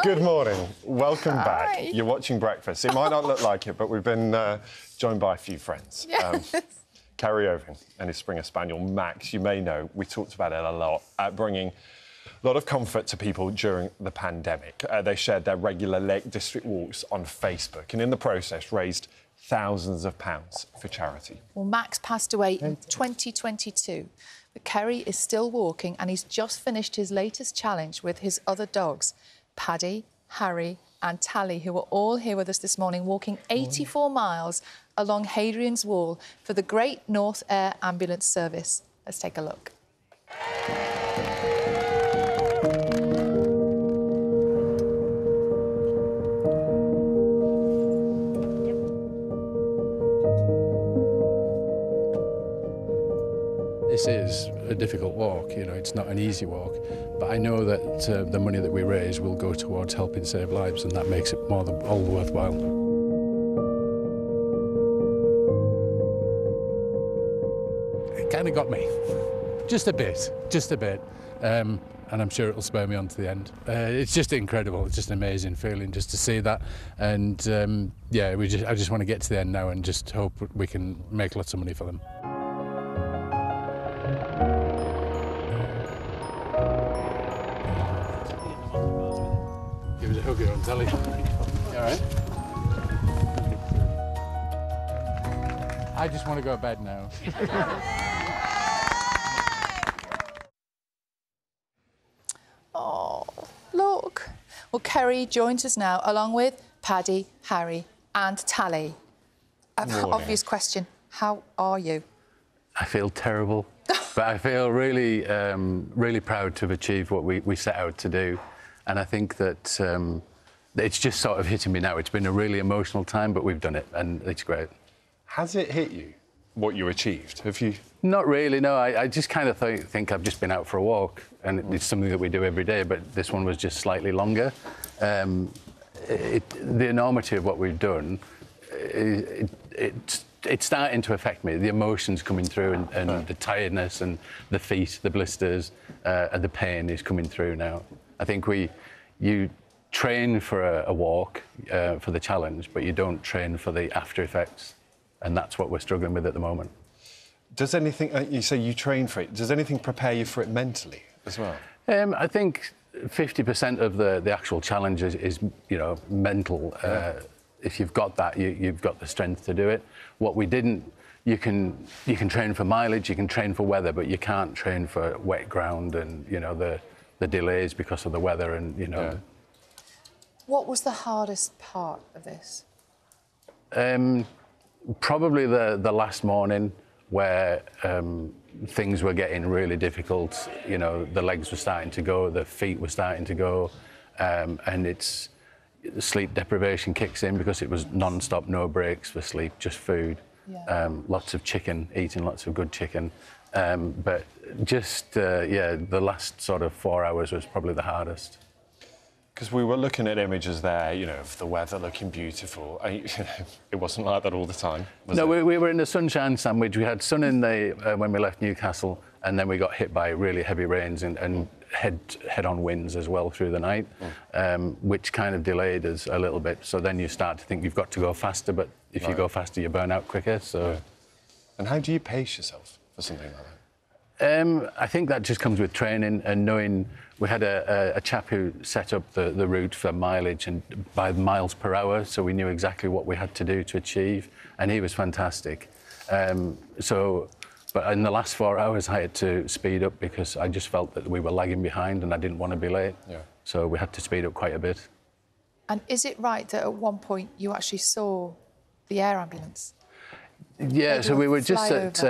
Good morning. Welcome back. Hi. You're watching Breakfast. It might not look like it, but we've been joined by a few friends. Yes. Kerry Irving and his Springer Spaniel, Max. You may know, we talked about it a lot, bringing a lot of comfort to people during the pandemic. They shared their regular Lake District walks on Facebook and in the process raised thousands of pounds for charity. Well, Max passed away in 2022, but Kerry is still walking and he's just finished his latest challenge with his other dogs, Paddy, Harry and Tally, who are all here with us this morning, walking 84 miles along Hadrians Wall for the Great North Air Ambulance Service. Let's take a look. This is a difficult walk, you know, it's not an easy walk, but I know that the money that we raise will go towards helping save lives, and that makes it more than all worthwhile. It kind of got me, just a bit, and I'm sure it'll spur me on to the end. It's just incredible, it's just an amazing feeling just to see that, and yeah, I just want to get to the end now and just hope we can make lots of money for them. Give us a hugger on telly. You all right? I just want to go to bed now. Oh, look. Well, Kerry joins us now, along with Paddy, Harry and Tally. Obvious question, how are you? I feel terrible, but I feel really, really proud to have achieved what we set out to do. And I think that it's just sort of hitting me now. It's been a really emotional time, but we've done it, and it's great. Has it hit you, what you achieved? Have you? Not really, no. I just kind of think I've just been out for a walk, and it's something that we do every day, but this one was just slightly longer. The enormity of what we've done, it's starting to affect me. The emotions coming through and the tiredness and the feet, the blisters, and the pain is coming through now. I think you train for a walk, for the challenge, but you don't train for the after effects, and that's what we're struggling with at the moment. Does anything, you say you train for it, does anything prepare you for it mentally as well? I think 50% of the actual challenge is you know, mental. If you've got that, you've got the strength to do it. What we didn't, you can train for mileage, you can train for weather, but you can't train for wet ground and, you know, the delays because of the weather and, you know. Yeah. What was the hardest part of this? Probably the last morning where things were getting really difficult. You know, the legs were starting to go, the feet were starting to go, and sleep deprivation kicks in because it was non-stop, no breaks for sleep, just food. Yeah. Lots of chicken, eating lots of good chicken. But just, yeah, the last sort of 4 hours was probably the hardest. Because we were looking at images there, you know, of the weather looking beautiful. It wasn't like that all the time, was No, it? we were in the sunshine sandwich. We had sun in when we left Newcastle, and then we got hit by really heavy rains and head-on winds as well through the night, which kind of delayed us a little bit. So then you start to think you've got to go faster, but if you go faster, you burn out quicker. So. Yeah. And how do you pace yourself for something like that? I think that just comes with training and knowing. We had a chap who set up the route for mileage and by miles per hour, so we knew exactly what we had to do to achieve, and he was fantastic. But in the last 4 hours, I had to speed up because I just felt that we were lagging behind and I didn't want to be late. Yeah. So we had to speed up quite a bit. And is it right that at one point you actually saw the air ambulance? Yeah, so we were just at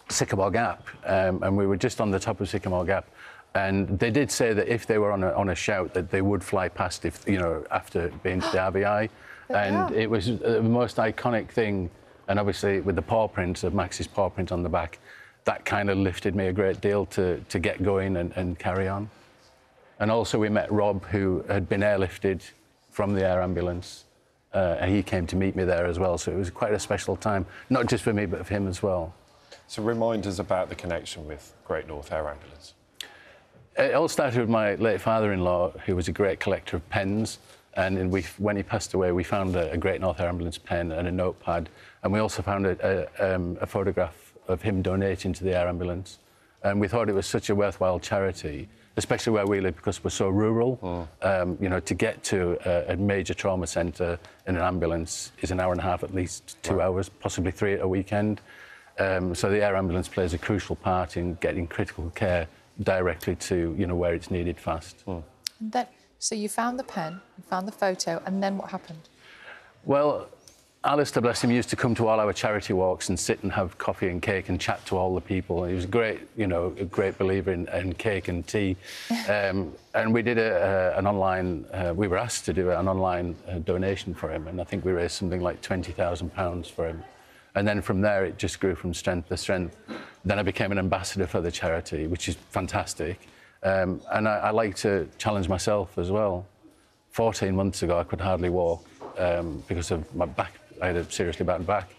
Sycamore Gap, and we were just on the top of Sycamore Gap. And they did say that if they were on a shout, that they would fly past, if you know, after being to the RBI. And it was the most iconic thing. And obviously, with the paw print of Max's paw print on the back, that kind of lifted me a great deal to get going and carry on. And also, we met Rob, who had been airlifted from the air ambulance. And he came to meet me there as well. So it was quite a special time, not just for me, but for him as well. So remind us about the connection with Great North Air Ambulance. It all started with my late father-in-law, who was a great collector of pens. And when he passed away, we found a Great North Air Ambulance pen and a notepad. And we also found a photograph of him donating to the air ambulance. And we thought it was such a worthwhile charity, especially where we live, because we're so rural. You know, to get to a major trauma centre in an ambulance is an hour and a half, at least 2 hours, possibly 3 at a weekend. So the air ambulance plays a crucial part in getting critical care directly to, you know, where it's needed fast. So you found the pen, you found the photo, and then what happened? Well, Alistair, bless him, used to come to all our charity walks and sit and have coffee and cake and chat to all the people. He was a great, you know, a great believer in cake and tea. And we did an online, we were asked to do an online donation for him, and I think we raised something like £20,000 for him. And then from there, it just grew from strength to strength. Then I became an ambassador for the charity, which is fantastic. And I like to challenge myself as well. 14 months ago, I could hardly walk because of my back. I had a seriously bad back.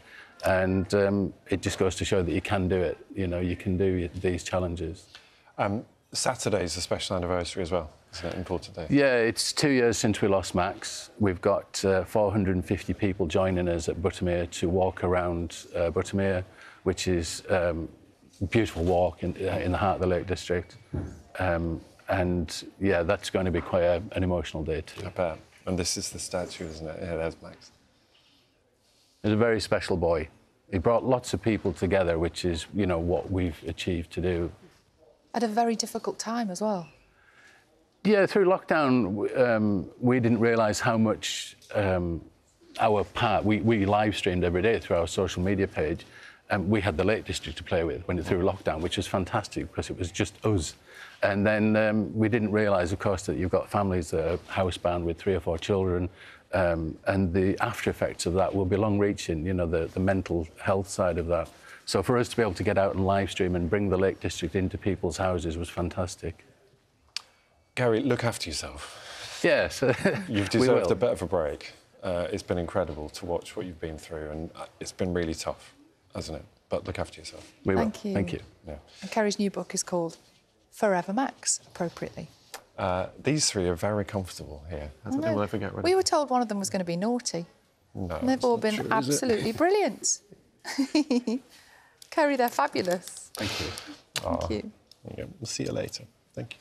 And it just goes to show that you can do it. You know, you can do these challenges. Saturday's a special anniversary as well. Isn't it an important day? Yeah, it's 2 years since we lost Max. We've got 450 people joining us at Buttermere to walk around Buttermere, which is a beautiful walk in the heart of the Lake District. And yeah, that's going to be quite an emotional day too. I bet. And this is the statue, isn't it? Yeah, there's Max. He's a very special boy. He brought lots of people together, which is, you know, what we've achieved to do. At a very difficult time as well. Yeah, through lockdown, we didn't realise how much our part... We live-streamed every day through our social media page, and we had the Lake District to play with through lockdown, which was fantastic because it was just us. And then we didn't realise, of course, that you've got families that are housebound with 3 or 4 children, and the after effects of that will be long-reaching, you know, the mental health side of that. So for us to be able to get out and live stream and bring the Lake District into people's houses was fantastic. Kerry, look after yourself. Yes. You've deserved a bit of a break. It's been incredible to watch what you've been through, and it's been really tough, hasn't it? But look after yourself. We will. Thank you. Thank you. Yeah. And Kerry's new book is called Forever Max, appropriately. These 3 are very comfortable here. I don't know if I get rid of We were told one of them was going to be naughty. No, and they've all been true, absolutely brilliant. Kerry, they're fabulous. Thank you. Thank you. There you go. We'll see you later. Thank you.